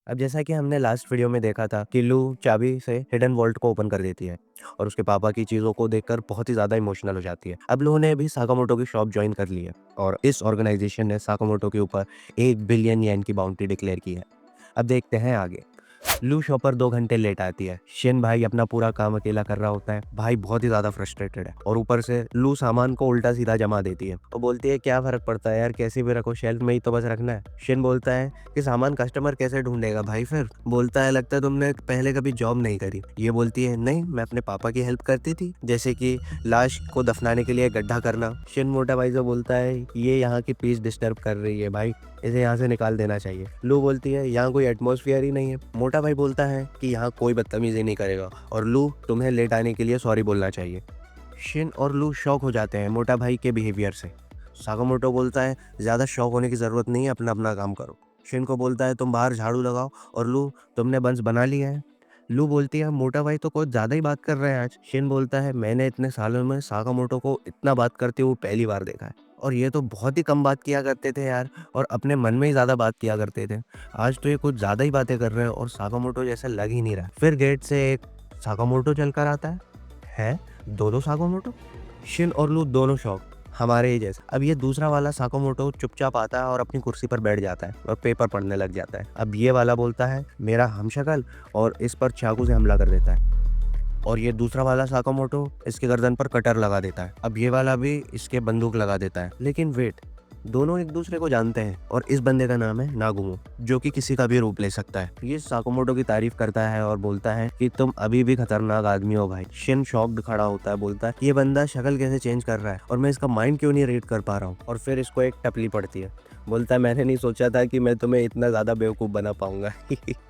अब जैसा कि हमने लास्ट वीडियो में देखा था कि लू चाबी से हिडन वॉल्ट को ओपन कर देती है और उसके पापा की चीज़ों को देखकर बहुत ही ज़्यादा इमोशनल हो जाती है। अब लू ने भी साकामोटो की शॉप ज्वाइन कर ली है और इस ऑर्गेनाइजेशन ने साकामोटो के ऊपर 1 बिलियन येन की बाउंटी डिक्लेयर की है। अब देखते हैं आगे। लू शॉपर 2 घंटे लेट आती है। शिन भाई अपना पूरा काम अकेला कर रहा होता है। भाई बहुत ही ज्यादा फ्रस्ट्रेटेड है और ऊपर से लू सामान को उल्टा सीधा जमा देती है और बोलती है क्या फर्क पड़ता है यार, कैसे भी रखो, शेल्फ में ही तो बस रखना है। शिन बोलता है कि सामान कस्टमर कैसे ढूंढेगा भाई, फिर बोलता है लगता है तुमने पहले कभी जॉब नहीं करी। ये बोलती है नहीं, मैं अपने पापा की हेल्प करती थी, जैसे कि लाश को दफनाने के लिए गड्ढा करना। शिन मोटा भाई से बोलता है ये यहाँ की पीस डिस्टर्ब कर रही है भाई, इसे यहाँ से निकाल देना चाहिए। लू बोलती है यहाँ कोई एटमॉस्फेयर ही नहीं है। मोटा भाई बोलता है कि यहाँ कोई बदतमीजी नहीं करेगा और लू तुम्हें लेट आने के लिए सॉरी बोलना चाहिए। शिन और लू शॉक हो जाते हैं मोटा भाई के बिहेवियर से। साकामोटो बोलता है ज्यादा शॉक होने की जरूरत नहीं है, अपना अपना काम करो। शिन को बोलता है तुम बाहर झाड़ू लगाओ और लू तुमने बंस बना लिया है। लू बोलती है मोटा भाई तो कुछ ज्यादा ही बात कर रहे हैं आज। शिन बोलता है मैंने इतने सालों में साकामोटो को इतना बात करते हुए पहली बार देखा है और ये तो बहुत ही कम बात किया करते थे यार और अपने मन में ही ज्यादा बात किया करते थे। आज तो ये कुछ ज्यादा ही बातें कर रहे हैं और साकामोटो जैसा लग ही नहीं रहा। फिर गेट से एक साकामोटो चलकर आता है दो साकामोटो। शिन और लू दोनों शॉक, हमारे ही जैसे। अब ये दूसरा वाला साकामोटो चुपचाप आता है और अपनी कुर्सी पर बैठ जाता है और पेपर पढ़ने लग जाता है। अब ये वाला बोलता है मेरा हमशक्ल और इस पर चाकू से हमला कर देता है और ये दूसरा वाला साकामोटो इसके गर्दन पर कटर लगा देता है। अब ये वाला भी इसके बंदूक लगा देता है। लेकिन वेट, दोनों एक दूसरे को जानते हैं और इस बंदे का नाम है नागुमो, जो कि किसी का भी रूप ले सकता है। ये साकामोटो की तारीफ करता है और बोलता है कि तुम अभी भी खतरनाक आदमी हो भाई। शिन शॉक्ड खड़ा होता है, बोलता है ये बंदा शक्ल कैसे चेंज कर रहा है और मैं इसका माइंड क्यों नहीं रीड कर पा रहा हूँ। और फिर इसको एक टपली पड़ती है। बोलता है मैंने नहीं सोचा था कि मैं तुम्हें इतना ज्यादा बेवकूफ बना पाऊंगा।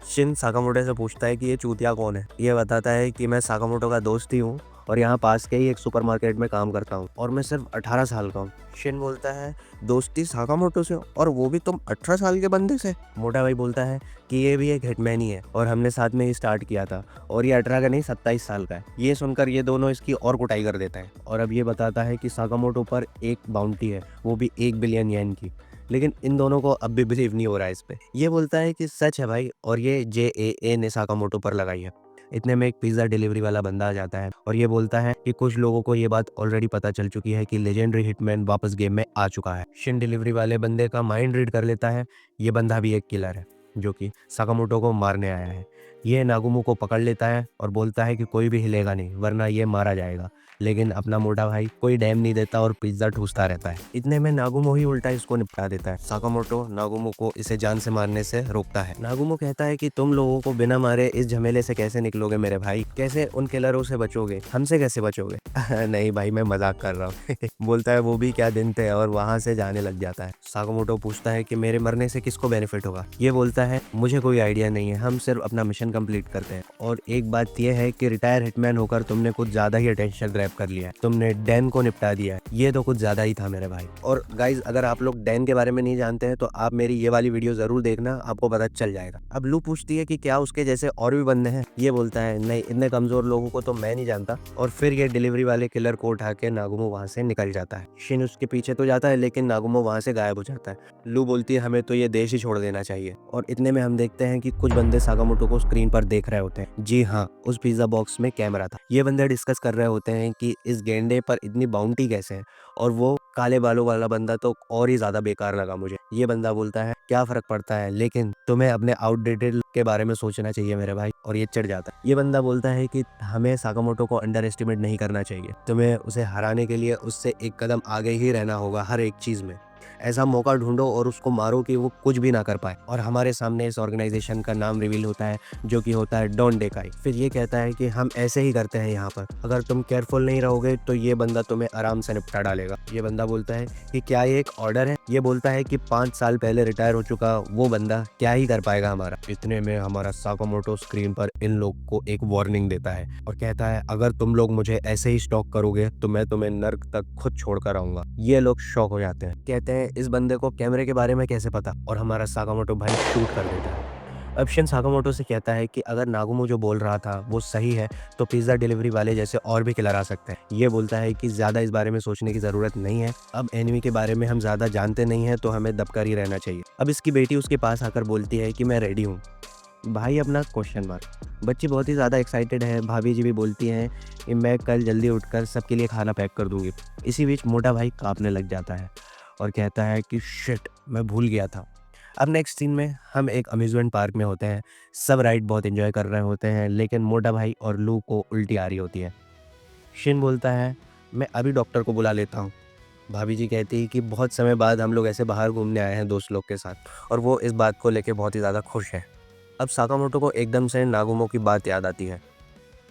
शिन साकामोटो से पूछता है कि ये चूतिया कौन है। ये बताता है कि मैं साकामोटो का दोस्त ही हूँ और यहाँ पास के ही एक सुपरमार्केट में काम करता हूँ और मैं सिर्फ 18 साल का हूँ। शिन बोलता है दोस्ती साकामोटो से और वो भी तुम 18 साल के बंदे से। मोटा भाई बोलता है कि ये भी एक हिटमैन ही है और हमने साथ में ही स्टार्ट किया था और ये 18 का नहीं 27 साल का है। ये सुनकर ये दोनों इसकी और कुटाई कर देता है और अब ये बताता है कि साकामोटो पर एक बाउंटी है, वो भी 1 बिलियन येन की। लेकिन इन दोनों को अब भी बिलीव नहीं हो रहा है इस पे। ये बोलता है कि सच है भाई और ये JAA ने साकामोटो पर लगाई है। इतने में एक पिज्जा डिलीवरी वाला बंदा आ जाता है और ये बोलता है कि कुछ लोगों को ये बात ऑलरेडी पता चल चुकी है कि लेजेंडरी हिटमैन वापस गेम में आ चुका है। शिन डिलीवरी वाले बंदे का माइंड रीड कर लेता है। ये बंदा भी एक किलर है जो कि साकामोटो को मारने आया है। ये नागुमो को पकड़ लेता है और बोलता है कि कोई भी हिलेगा नहीं वरना ये मारा जाएगा। लेकिन अपना मोटा भाई कोई डैम नहीं देता और पिज्जा ठूसता रहता है। इतने में नागुमो ही उल्टा इसको निपटा देता है। साकामोटो नागुमो को इसे जान से मारने से रोकता है। नागुमो कहता है कि तुम लोगों को बिना मारे इस झमेले से कैसे निकलोगे मेरे भाई, कैसे उन किलरों से बचोगे, हमसे कैसे बचोगे। नहीं भाई मैं मजाक कर रहा हूँ। बोलता है वो भी क्या दिन थे और वहां से जाने लग जाता है। साकामोटो पूछता है कि मेरे मरने से किसको बेनिफिट होगा। ये बोलता है मुझे कोई आइडिया नहीं है, हम सिर्फ अपना मिशन कंप्लीट करते हैं। और एक बात यह है कि रिटायर हिटमैन होकर तुमने कुछ ज्यादा ही अटेंशन ग्रैब कर लिया है, तुमने डैन को निपटा दिया है, ये तो कुछ ज्यादा ही था मेरे भाई। और गाइज अगर आप लोग डैन के बारे में नहीं जानते हैं तो आप मेरी ये वाली वीडियो जरूर देखना, आपको पता चल जाएगा। अब लू पूछती है कि क्या उसके जैसे और भी बंदे हैं। ये बोलता है नहीं, इतने कमजोर लोगों को तो मैं नहीं जानता। और फिर ये डिलीवरी वाले किलर को उठा के नागुमो वहां से निकल जाता है। शिन उसके पीछे तो जाता है लेकिन नागुमो वहां से गायब हो जाता है। लू बोलती है हमें तो ये देश ही छोड़ देना चाहिए। और इतने में हम देखते हैं कि कुछ बंदे साकामोटो को स्क्रीन पर देख रहे होते हैं। जी हाँ, उस पिज्जा बॉक्स में कैमरा था। ये बंदे डिस्कस कर रहे होते हैं कि इस गेंडे पर इतनी बाउंटी कैसे है और वो काले बालों वाला बंदा तो और ही ज्यादा बेकार लगा मुझे। ये बंदा बोलता है क्या फर्क पड़ता है, लेकिन तुम्हें अपने आउटडेटेड के बारे में सोचना चाहिए मेरे भाई। और ये चढ़ जाता है। ये बंदा बोलता है कि हमें साकामोटो को अंडर एस्टिमेट नहीं करना चाहिए, तुम्हें उसे हराने के लिए उससे एक कदम आगे ही रहना होगा हर एक चीज में। ऐसा मौका ढूंढो और उसको मारो कि वो कुछ भी ना कर पाए। और हमारे सामने इस ऑर्गेनाइजेशन का नाम रिवील होता है जो कि होता है डॉन डेकाई। फिर ये कहता है कि हम ऐसे ही करते हैं यहाँ पर, अगर तुम केयरफुल नहीं रहोगे तो ये बंदा तुम्हें आराम से निपटा डालेगा। ये बंदा बोलता है कि क्या ये एक ऑर्डर है। ये बोलता है कि 5 साल पहले रिटायर हो चुका वो बंदा क्या ही कर पाएगा हमारा। इतने में हमारा साकामोटो स्क्रीन पर इन लोग को एक वार्निंग देता है और कहता है अगर तुम लोग मुझे ऐसे ही स्टॉक करोगे तो मैं तुम्हें नर्क तक खुद छोड़कर आऊंगा। ये लोग शॉक हो जाते हैं, कहते हैं इस बंदे को कैमरे के बारे में कैसे पता। और हमारा साकामोटो भाई शूट कर देता है। अब शिन साकामोटो से कहता है कि अगर नागुमो जो बोल रहा था वो सही है तो पिज्जा डिलीवरी वाले जैसे और भी किलर आ सकते हैं। ये बोलता है कि ज्यादा इस बारे में सोचने की जरूरत नहीं है, अब एनिमी के बारे में हम ज्यादा जानते नहीं है तो हमें दबकर ही रहना चाहिए। अब इसकी बेटी उसके पास आकर बोलती है कि मैं रेडी हूँ। भाई अपना क्वेश्चन मार्क। बच्ची बहुत ही ज़्यादा एक्साइटेड है, भाभी जी भी बोलती हैं कि मैं कल जल्दी उठकर सबके लिए खाना पैक कर दूँगी। इसी बीच मोटा भाई काँपने लग जाता है और कहता है कि शिट! मैं भूल गया था। अब नेक्स्ट सीन में हम एक अम्यूज़मेंट पार्क में होते हैं। सब राइड बहुत एन्जॉय कर रहे होते हैं, लेकिन मोटा भाई और लू को उल्टी आ रही होती है। शिन बोलता है, मैं अभी डॉक्टर को बुला लेता हूँ। भाभी जी कहती है कि बहुत समय बाद हम लोग ऐसे बाहर घूमने आए हैं दोस्त लोग के साथ, और वो इस बात को लेके बहुत ही ज़्यादा खुश है। अब साकामोटो को एकदम से नागुमो की बात याद आती है।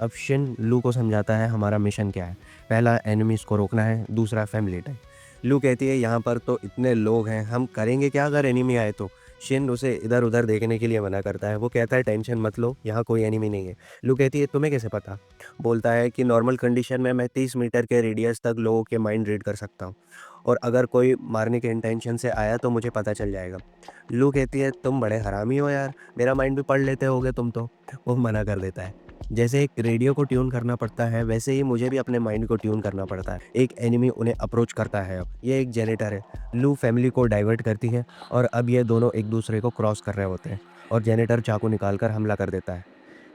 अब शिन लू को समझाता है हमारा मिशन क्या है। पहला एनिमीज़ को रोकना है, दूसरा फैमिली टाइम। लू कहती है यहाँ पर तो इतने लोग हैं, हम करेंगे क्या अगर एनिमी आए तो। शिन उसे इधर उधर देखने के लिए मना करता है। वो कहता है टेंशन मत लो, यहाँ कोई एनिमी नहीं है। लू कहती है तुम्हें कैसे पता। बोलता है कि नॉर्मल कंडीशन में मैं 30 मीटर के रेडियस तक लोगों के माइंड रीड कर सकता हूँ, और अगर कोई मारने के इंटेंशन से आया तो मुझे पता चल जाएगा। लू कहती है तुम बड़े हरामी हो यार, मेरा माइंड भी पढ़ लेते होगे तुम तो। वो मना कर देता है। जैसे एक रेडियो को ट्यून करना पड़ता है, वैसे ही मुझे भी अपने माइंड को ट्यून करना पड़ता है। एक एनिमी उन्हें अप्रोच करता है। अब ये एक जेनेटर है। लू फैमिली को डाइवर्ट करती है, और अब ये दोनों एक दूसरे को क्रॉस कर रहे होते हैं, और जेनेटर चाकू निकालकर हमला कर देता है।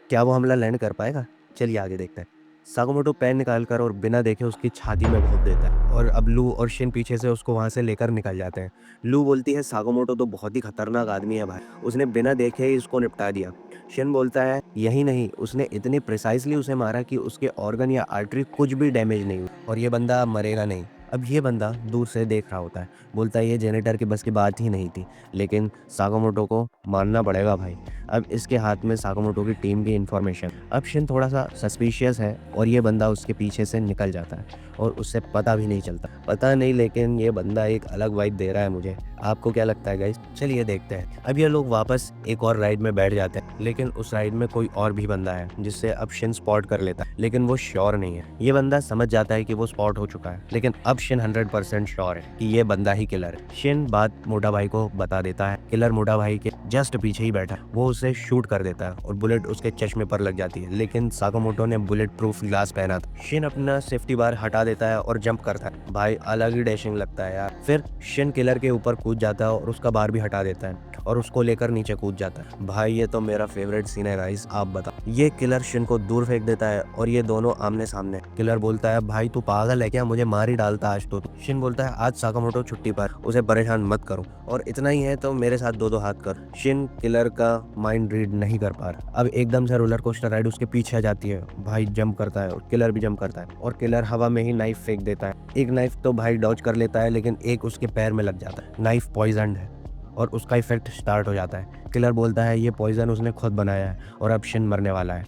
क्या वो हमला लैंड कर पाएगा? चलिए आगे देखते हैं। सागोमोटो पेन निकालकर और बिना देखे उसकी छाती में भोंक देता है, और अब लू और शिन पीछे से उसको वहां से लेकर निकल जाते हैं। लू बोलती है सागोमोटो तो बहुत ही खतरनाक आदमी है भाई, उसने बिना देखे ही इसको निपटा दिया। शिन बोलता है यही नहीं, उसने इतनी प्रिसाइसली उसे मारा कि उसके ऑर्गन या आर्टरी कुछ भी डैमेज नहीं हुई, और ये बंदा अब मरेगा नहीं। अब ये बंदा दूर से देख रहा होता है। बोलता है ये जेनेटर की बस की बात ही नहीं थी, लेकिन सागोमोटो को मानना पड़ेगा भाई। अब इसके हाथ में साकामोटो की टीम की इन्फॉर्मेशन। अब शिन थोड़ा सा सस्पिशियस है, और ये बंदा उसके पीछे से निकल जाता है, और उससे पता भी नहीं चलता। पता नहीं, लेकिन ये बंदा एक अलग वाइब दे रहा है मुझे। आपको क्या लगता है गाइस? चलिए देखते हैं। अब ये लोग वापस एक और राइड में बैठ जाते हैं, लेकिन उस राइड में कोई और भी बंदा है जिससे अब शिन स्पॉट कर लेता है, लेकिन वो श्योर नहीं है। ये बंदा समझ जाता है कि वो स्पॉट हो चुका है, लेकिन अब शिन 100% श्योर है कि ये बंदा ही किलर है। शिन बात मोटा भाई को बता देता है। किलर मोटा भाई के जस्ट पीछे ही बैठा है। वो उसे शूट कर देता है, और बुलेट उसके चश्मे पर लग जाती है, लेकिन साकामोटो ने बुलेट प्रूफ ग्लास पहना था। शिन अपना सेफ्टी बार हटा देता है और जंप करता है। भाई अलग ही डैशिंग लगता है यार। फिर शिन किलर के ऊपर कूद जाता है और उसका बार भी हटा देता है, और उसको लेकर नीचे कूद जाता है। भाई ये तो मेरा फेवरेट सीन है गाइस, आप बताओ। ये किलर शिन को दूर फेंक देता है, और ये दोनों आमने सामने। किलर बोलता है भाई तू पागल है क्या, मुझे मार ही डालता आज तो। शिन बोलता है आज साकामोटो छुट्टी पर, उसे परेशान मत करो, और इतना ही है तो मेरे साथ दो दो हाथ कर। शिन किलर का माइंड रीड नहीं कर पा रहा। अब एकदम से रोलर कोस्टर राइड उसके पीछे आ जाती है। भाई जंप करता है, और किलर भी जंप करता है, और किलर हवा में ही नाइफ फेंक देता है। एक नाइफ तो भाई डॉज कर लेता है, लेकिन एक उसके पैर में लग जाता है। नाइफ पॉइजन्ड है, और उसका इफेक्ट स्टार्ट हो जाता है। किलर बोलता है ये पॉइजन उसने खुद बनाया है, और अब शिन मरने वाला है।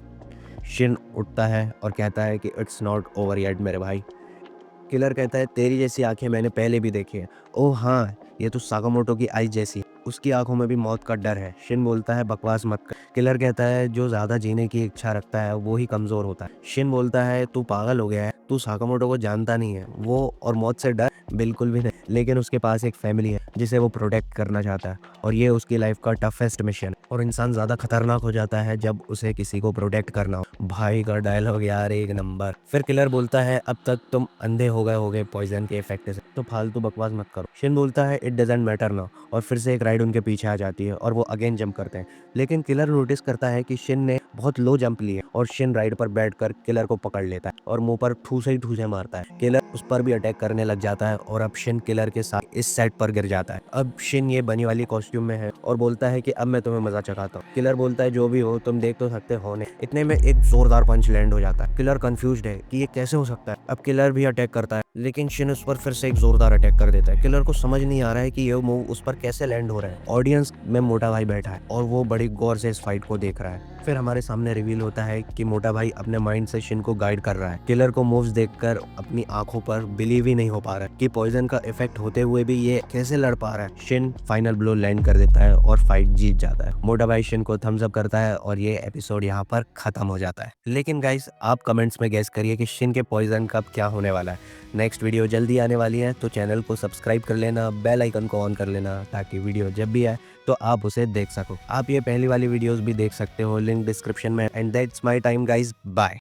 शिन उठता है और कहता है कि इट्स नॉट ओवर येट मेरे भाई। किलर कहता है तेरी जैसी आंखें मैंने पहले भी देखी है। ओह हाँ, ये तो साकामोटो की आई जैसी है। उसकी आंखों में भी मौत का डर है। शिन बोलता है बकवास मत कर। किलर कहता है जो ज्यादा जीने की इच्छा रखता है वो ही कमजोर होता है। शिन बोलता है तू पागल हो गया है, तू साकामोटो को जानता नहीं है। वो और मौत से डर बिल्कुल भी नहीं, लेकिन उसके पास एक फैमिली है जिसे वो प्रोटेक्ट करना चाहता है, और ये उसकी लाइफ का टफेस्ट मिशन है। और इंसान ज्यादा खतरनाक हो जाता है जब उसे किसी को प्रोटेक्ट करना हो। भाई का डायलॉग यार एक नंबर। फिर किलर बोलता है अब तक तुम अंधे हो गए होगे पॉइजन के इफेक्ट से, तो फालतू बकवास मत करो। शिन बोलता है इट डजेंट मैटर नाउ, और फिर से एक राइड उनके पीछे आ जाती है, और वो अगेन जंप करते हैं। लेकिन किलर नोटिस करता है कि शिन ने बहुत लो जंप ली है, और शिन राइड पर बैठकर किलर को पकड़ लेता है और मुंह पर ठूसे ही ठूसे मारता है। किलर उस पर भी अटैक करने लग जाता है, और अब शिन किलर के साथ इस सेट पर गिर जाता है। अब शिन ये बनी वाली कॉस्ट्यूम में है, और बोलता है कि अब मैं तुम्हें मजा चखाता हूँ। किलर बोलता है जो भी हो तुम देख तो सकते हो नहीं। इतने में एक जोरदार पंच लैंड हो जाता है। किलर कंफ्यूज्ड है कि ये कैसे हो सकता है। अब किलर भी अटैक करता है, लेकिन शिन उस पर फिर से एक जोरदार अटैक कर देता है। किलर को समझ नहीं आ रहा है कि ये मूव उस पर कैसे लैंड हो रहा है। ऑडियंस में मोटा भाई बैठा है, और वो बड़ी गौर से इस फाइट को देख रहा है। फिर हमारे सामने रिवील होता है कि मोटा भाई अपने माइंड से शिन को गाइड कर रहा है। किलर को मूव्स देखकर अपनी आंखों पर बिलीव ही नहीं हो पा रहा है कि पॉइजन का इफेक्ट होते हुए भी ये कैसे लड़ पा रहा है। शिन फाइनल ब्लो लैंड कर देता है और फाइट जीत जाता है। मोटा भाई शिन को थम्स अप करता है, और ये एपिसोड यहाँ पर खत्म हो जाता है। लेकिन गाइस आप कमेंट्स में गेस करिए कि शिन के पॉइजन का क्या होने वाला है। नेक्स्ट वीडियो जल्दी आने वाली है, तो चैनल को सब्सक्राइब कर लेना, बेल आइकन को ऑन कर लेना, ताकि वीडियो जब भी आए तो आप उसे देख सको। आप ये पहली वाली वीडियोस भी देख सकते हो, लिंक डिस्क्रिप्शन में। And that's my time guys, bye.